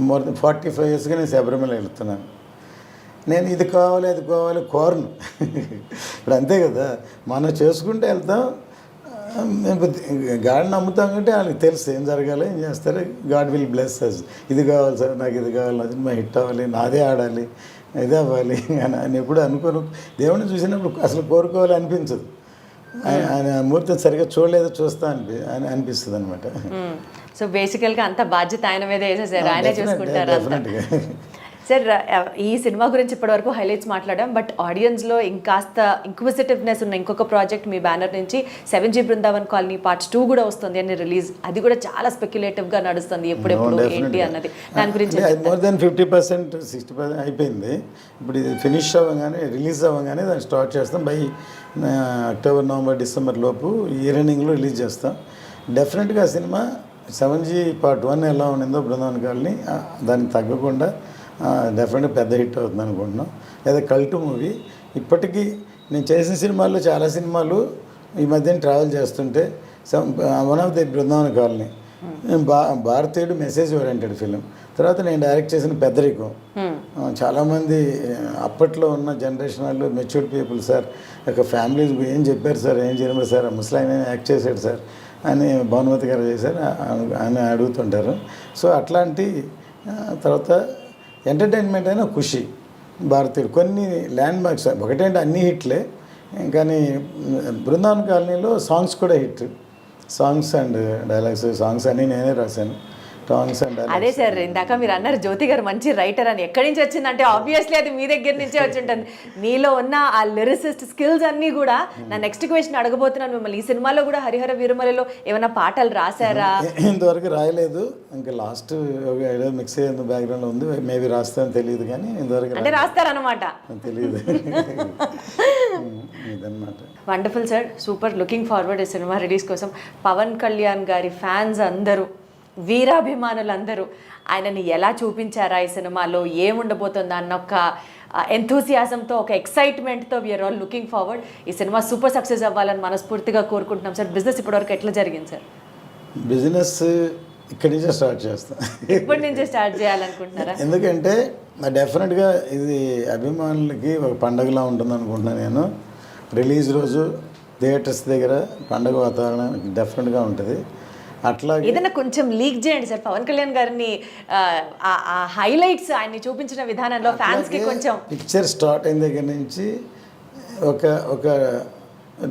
[SPEAKER 3] మోర్ దెన్ 45 yearsగా నేను శబరిమల వెళ్తున్నాను. నేను ఇది కావాలి అది కావాలి కోరను. ఇప్పుడు అంతే కదా, మనం చేసుకుంటే వెళ్తాం. గాడ్ నమ్ముతాం కంటే వాళ్ళకి తెలుసు ఏం జరగాలి, ఏం చేస్తారు. God will bless us. ఇది కావాలి సార్, నాకు ఇది కావాలి, అది మా హిట్ అవ్వాలి, నాదే ఆడాలి, ఇదే అవ్వాలి అని ఎప్పుడు అనుకోను. దేవుడిని చూసినప్పుడు అసలు కోరుకోవాలి అనిపించదు. ఆయన మూర్తిని సరిగ్గా చూస్తా అని అనిపిస్తుంది అనమాట.
[SPEAKER 2] సో బేసికల్గా అంత బాధ్యత ఆయన మీద వేసేసారు, ఆయనే చూసుకుంటారు సార్. ఈ సినిమా గురించి ఇప్పటివరకు హైలైట్స్ మాట్లాడాం, బట్ ఆడియన్స్లో ఇంకాస్త ఇంక్విజిటివ్నెస్ ఉన్న ఇంకొక ప్రాజెక్ట్ మీ బ్యానర్ నుంచి 7G బృందావన్ కాలనీ Part 2 కూడా వస్తుంది అని రిలీజ్. అది కూడా చాలా స్పెక్యులేటివ్గా నడుస్తుంది, ఎప్పుడెప్పుడు ఏంటి అన్నది. దాని గురించి
[SPEAKER 3] మోర్ దెన్ 50%, 60% అయిపోయింది. ఇప్పుడు ఇది ఫినిష్ అవ్వగానే, రిలీజ్ అవ్వగానే దాన్ని స్టార్ట్ చేస్తాం. బై అక్టోబర్, నవంబర్, డిసెంబర్ లోపు ఇయర్ ఎండింగ్లో రిలీజ్ చేస్తాం. డెఫినెట్గా సినిమా 7G Part 1 ఎలా ఉండిందో బృందావన్ కాలనీ దానికి తగ్గకుండా డెఫినెట్గా పెద్ద హిట్ అవుతుంది అనుకుంటున్నాం. లేదా కల్ట్ మూవీ. ఇప్పటికీ నేను చేసిన సినిమాల్లో చాలా సినిమాలు ఈ మధ్యన ట్రావెల్ చేస్తుంటే one of the Brindavan colony, భారతీయుడు మెసేజ్ ఓరియంటెడ్ ఫిలిం. తర్వాత నేను డైరెక్ట్ చేసిన పెద్దరికం. చాలామంది అప్పట్లో ఉన్న జనరేషన్ వాళ్ళు మెచ్యూర్డ్ పీపుల్ సార్, ఒక ఫ్యామిలీస్ ఏం చెప్పారు సార్, ఏం చేయలేదు సార్, ముసలాయన యాక్ట్ చేశాడు సార్ అని భానుమతి గారు చేశారు అని అడుగుతుంటారు. సో అట్లాంటి తర్వాత ఎంటర్టైన్మెంట్ అయినా ఖుషి, భారతీయుడు, కొన్ని ల్యాండ్ మార్క్స్. ఒకటేంటి అన్ని హిట్లే, కానీ బృందావన్ కాలనీలో సాంగ్స్ కూడా hit. Songs and dialogues, songs అన్నీ నేనే రాశాను. సాంగ్స్ అండ్
[SPEAKER 2] అదే సార్, ఇందాక మీరు అన్నారు జ్యోతి గారు మంచి రైటర్ అని. ఎక్కడి నుంచి వచ్చిందంటే ఆబ్వియస్లీ అది మీ దగ్గర నుంచే వచ్చి ఉంటుంది. మీలో ఉన్న ఆ లిరిసిస్ట్ స్కిల్స్ అన్నీ కూడా. నా నెక్స్ట్ క్వశ్చన్ అడగబోతున్నాను మిమ్మల్ని. ఈ సినిమాలో కూడా హరిహర వీరమలలో ఏమైనా పాటలు రాశారా?
[SPEAKER 3] ఇంతవరకు రాయలేదు. ఇంకా లాస్ట్ ఏదో మిక్స్ అయ్యేందుకు బ్యాక్గ్రౌండ్లో ఉంది. మేబీ రాస్తానని తెలియదు, కానీ ఇంతవరకు
[SPEAKER 2] అంటే రాస్తారనమాట,
[SPEAKER 3] తెలియదు. ఇదన్నమాట.
[SPEAKER 2] Wonderful sir, super. Looking forward ఈ సినిమా రిలీజ్ కోసం. పవన్ కళ్యాణ్ గారి ఫ్యాన్స్ అందరూ, వీరాభిమానులందరూ ఆయనని ఎలా చూపించారా ఈ సినిమాలో, ఏముండబోతుందా అన్న ఒక ఎంతూసియాజంతో, ఒక ఎక్సైట్మెంట్తో వీఆర్ ఆల్ లుకింగ్ ఫార్వర్డ్. ఈ సినిమా సూపర్ సక్సెస్ అవ్వాలని మనస్ఫూర్తిగా కోరుకుంటున్నాం సార్. బిజినెస్ ఇప్పటివరకు ఎట్లా జరిగింది సార్?
[SPEAKER 3] బిజినెస్ ఇక్కడి నుంచే స్టార్ట్ చేస్తాం.
[SPEAKER 2] ఇప్పటి నుంచే స్టార్ట్ చేయాలనుకుంటున్నారా?
[SPEAKER 3] ఎందుకంటే డెఫినెట్గా ఇది అభిమానులకి ఒక పండగలా ఉంటుంది అనుకుంటున్నాను నేను. రిలీజ్ రోజు థియేటర్స్ దగ్గర పండగ వాతావరణం డెఫినెట్గా ఉంటుంది. అట్లా
[SPEAKER 2] ఏదైనా కొంచెం లీక్ చేయండి సార్, పవన్ కళ్యాణ్ గారిని హైలైట్స్ ఆయన్ని చూపించిన విధానంలో ఫ్యాన్స్కి కొంచెం.
[SPEAKER 3] పిక్చర్ స్టార్ట్ అయిన దగ్గర నుంచి ఒక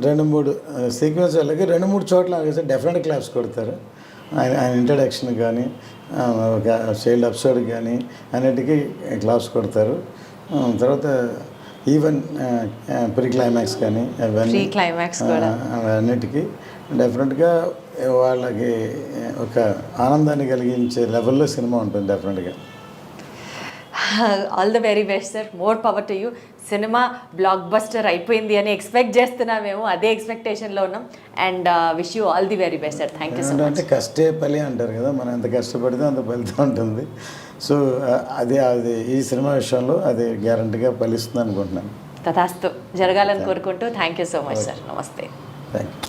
[SPEAKER 3] 2-3 సీక్వెన్స్ వాళ్ళకి 2-3 చోట్ల డెఫినెట్ క్లాప్స్ కొడతారు. ఆయన ఇంట్రడక్షన్ కానీ, ఒక చైల్డ్ ఎపిసోడ్ కానీ అన్నిటికీ క్లాప్స్ కొడతారు. తర్వాత ఈవెన్ ప్రీ క్లైమాక్స్ కానీ అవన్నీ అన్నిటికీ డెఫినెట్గా వాళ్ళకి ఒక ఆనందాన్ని కలిగించే లెవెల్లో సినిమా ఉంటుంది డెఫినెట్గా.
[SPEAKER 2] All the very best sir, more power to you. Cinema block buster అయిపోయింది అని ఎక్స్పెక్ట్ చేస్తున్నాం మేము, అదే ఎక్స్పెక్టేషన్లో ఉన్నాం. And wish you all the very best sir. Thank you so much.
[SPEAKER 3] అంటే కష్టే ఫలి అంటారు కదా, మనం ఎంత కష్టపడితే అంత ఫలితం ఉంటుంది. సో అది ఈ సినిమా విషయంలో అది గ్యారంటీగా ఫలిస్తుంది అనుకుంటున్నాను.
[SPEAKER 2] తథాస్తు జరగాలని కోరుకుంటూ thank you so much sir. నమస్తే.
[SPEAKER 3] Thank you.